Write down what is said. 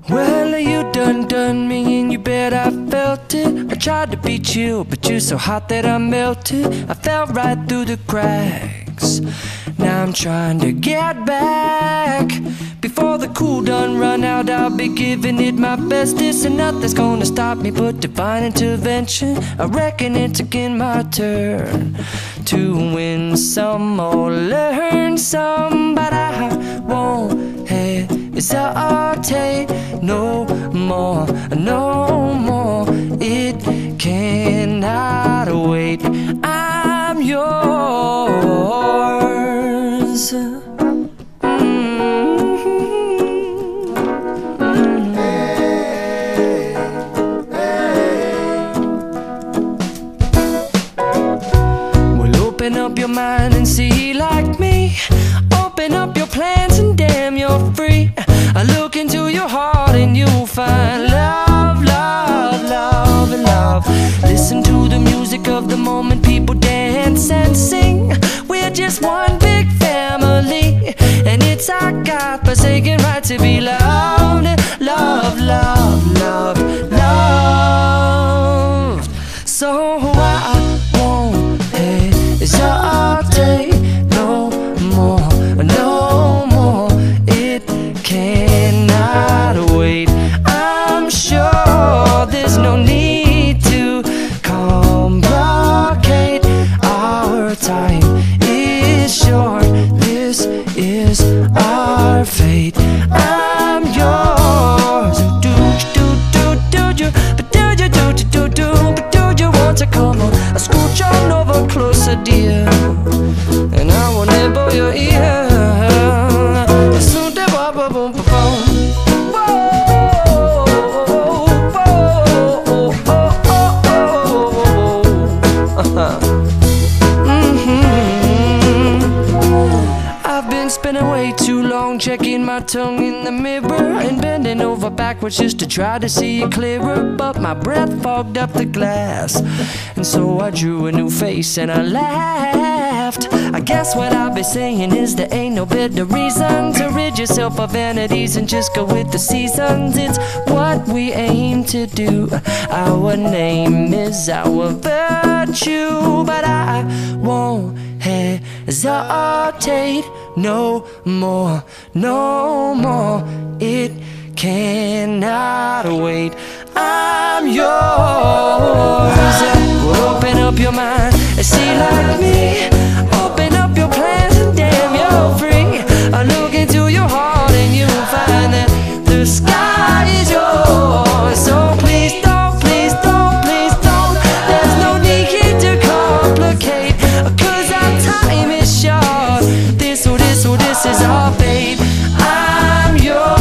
Well, you done me and you bet I felt it. I tried to beat you, but you're so hot that I melted. I fell right through the cracks. Now I'm trying to get back. Before the cool done run out, I'll be giving it my bestest, and nothing's gonna stop me but divine intervention. I reckon it's again my turn to win some or learn some, but I won't hesitate no more, no more. It cannot wait. I'm yours. Open up your mind and see like me. Open up your plans and damn, you're free. I look into your heart and you'll find love, love, love, and love. Listen to the music of the moment, people dance and sing. We're just one big family, and it's our God-forsaken right to be loved. Love, love, love, love. So I won't hesitate no more, no more. It cannot wait. I'm sure there's no need to complicate. Our time is short. This is our fate. I'm yours. Do you, but do you, but do you want to come on? I scooch on over closer, dear, and I will nibble your ear. Soon to boom, boom, boom, boom. I've been spinning way too long, checking my tongue in the mirror and bending over backwards just to try to see it clearer. But my breath fogged up the glass, and so I drew a new face and I laughed. I guess what I'll be saying is there ain't no better reason to rid yourself of vanities and just go with the seasons. It's what we aim to do. Our name is our virtue, but I won't hesitate no more, no more. It cannot wait. I'm yours. Well, open up your mind and see like me. Open up your plans and damn, you're free. I look into your heart and you'll find that the sky is yours. So please don't, please don't, please don't. There's no need here to complicate, 'cause our time is short. This is our fate. I'm yours.